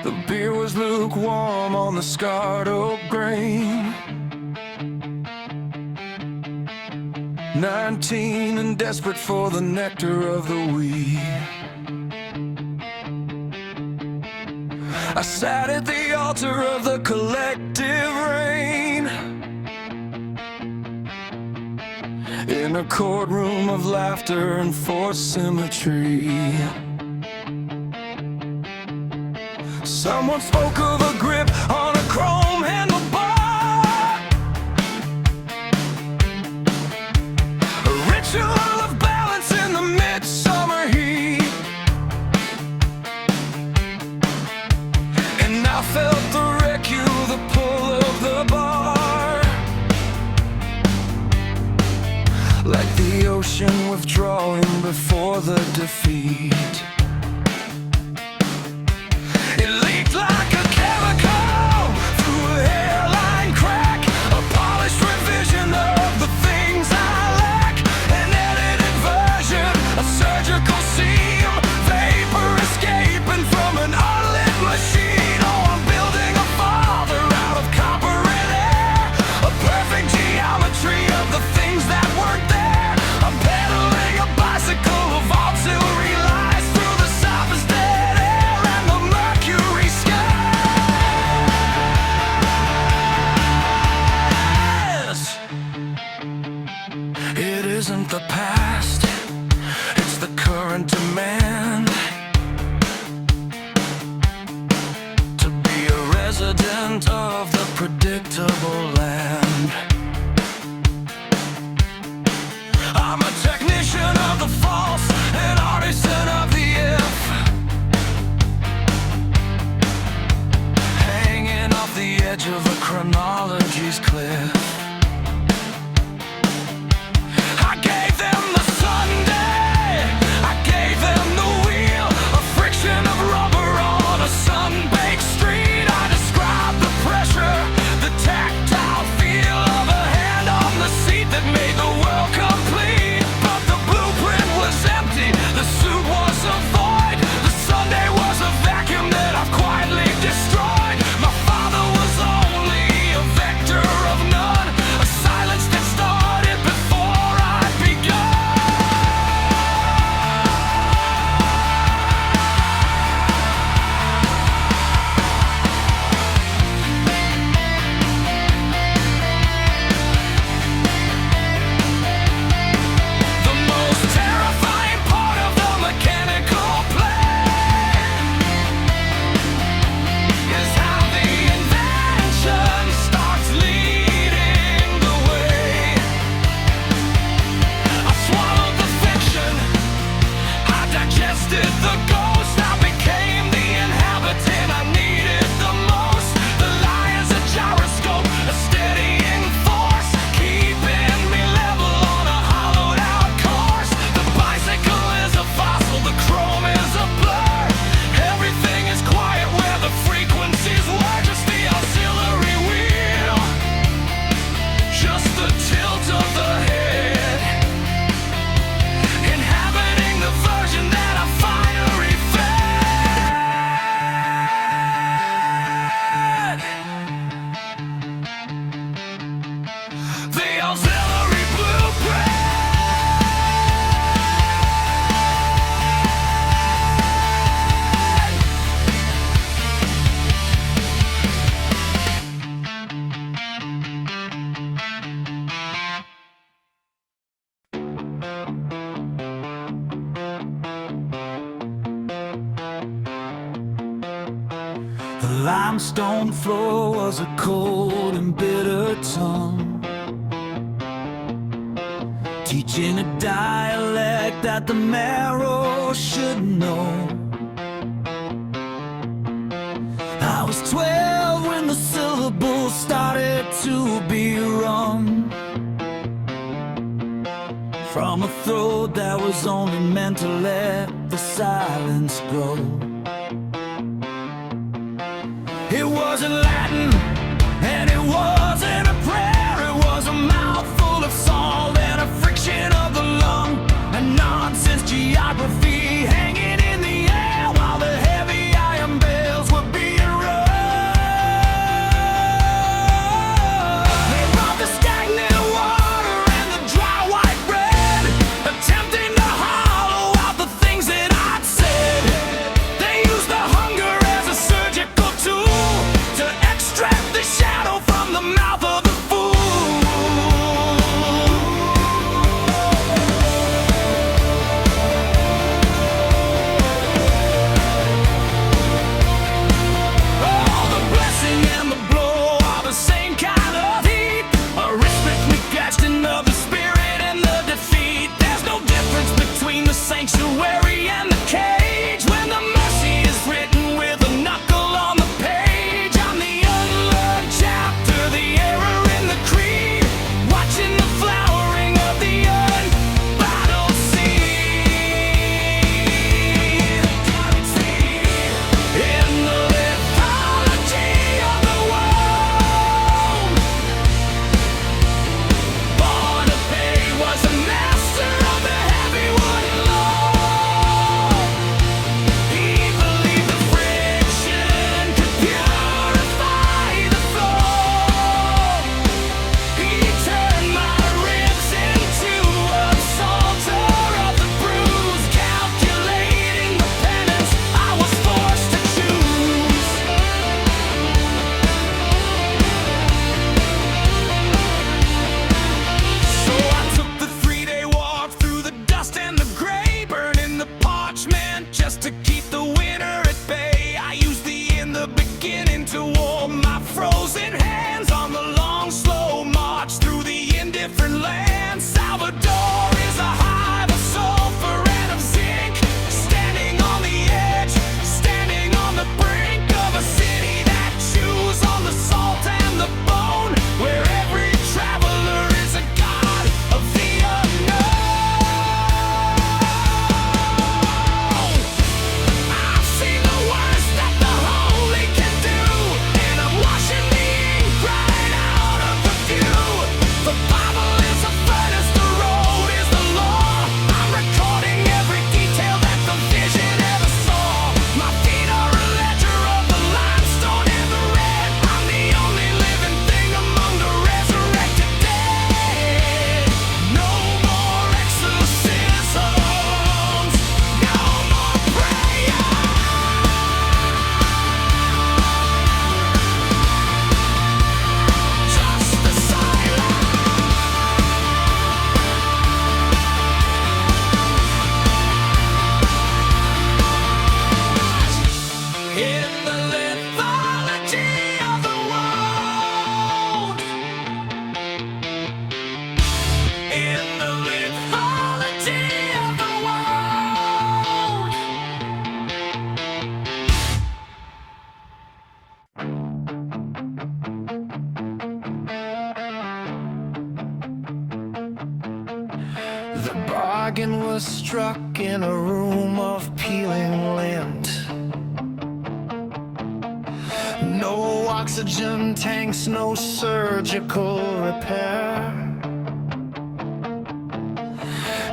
The beer was lukewarm on the scarred oak grain. 19 and desperate for the nectar of the weed. I sat at the altar of the collective rain, in a courtroom of laughter and forced symmetry. Someone spoke of a grip on a chrome handlebar, a ritual of balance in the midsummer heat. And I felt the recue, the pull of the bar, like the ocean withdrawing before the defeat. It leaked like a chemical through a hairline crack, a polished revision of the things I lack, an edited version, a surgical seam, vapor escaping from an unlit machine. Oh, I'm building a father out of copper and air, a perfect geometry of the things that weren't there. I'm pedaling a bicycle of auxiliary lies through the softest dead air and the mercury skies. It isn't the past, it's the current demand to be a resident of the predictable land. I'm a technician of the false, an artisan of the if, hanging off the edge of a chronology's cliff. I gave them the Sunday, I gave them the wheel, a friction of rubber on a sun-baked street. I described the pressure, the tactile feel of a hand on the seat that made the world complete. But the blueprint was empty, the suit was a void, the Sunday was a vacuum that I've quietly destroyed. My father was only a vector of none, a silence that started before I'd begun. The most terrifying part of the mechanical plan is how the invention starts leading the way. I swallowed the fiction, I digested the ghost, I became the inhabitant I needed the most. The lion's a gyroscope, a steadying force, keeping me level on a hollowed out course. The bicycle is a fossil, the chrome is a blur. Everything is quiet where the frequencies were, just the auxiliary wheel, just the tilt of the head, inhabiting the version that I finally fed. The auxiliary blueprint. The limestone floor was a cold and bitter tongue, teaching a dialect that the marrow should know. I was 12 when the syllables started to be rung from a throat that was only meant to let the silence go. It wasn't Latin, and it wasn't a prayer. It was a mouthful of salt and a friction of the lung, a nonsense geography hanging in the air while the heavy iron bells were being The bargain was struck in a room of peeling lint. No oxygen tanks, no surgical repair.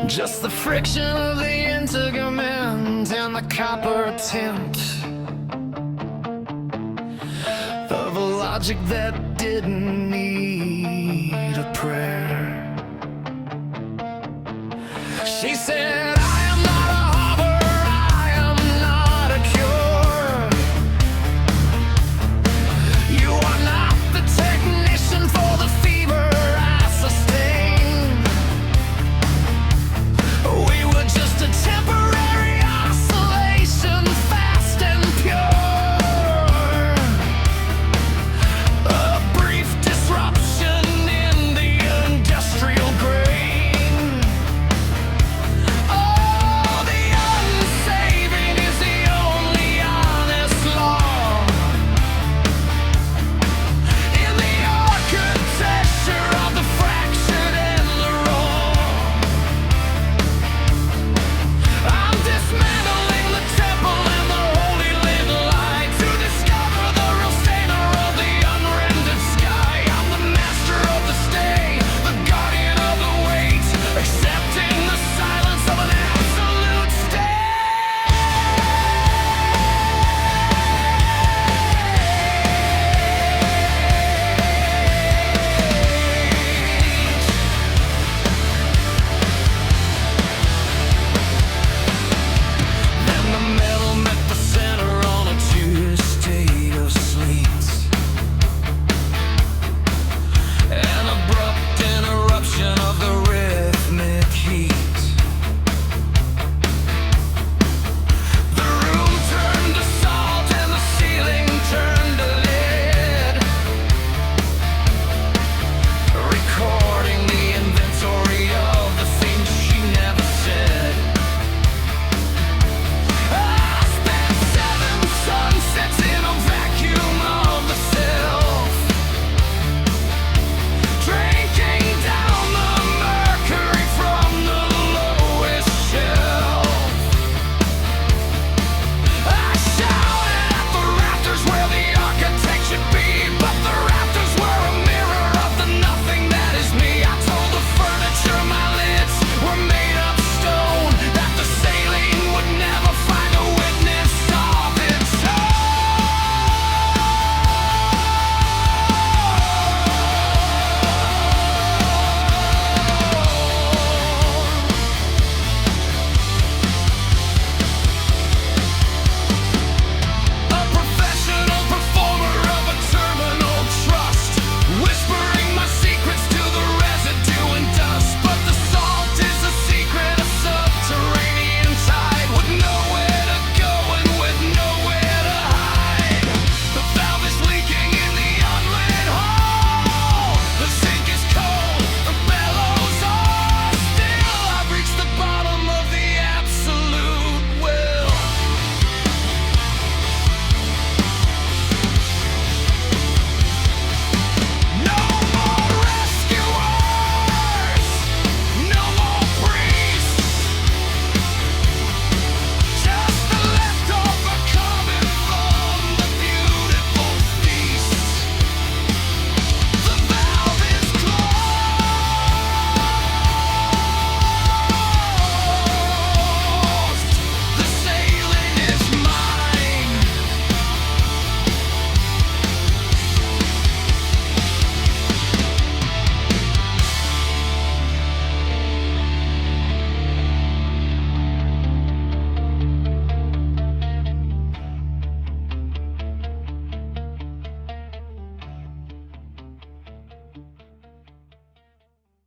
Just the friction of the integument and the copper tint of a logic that didn't need a prayer. She said,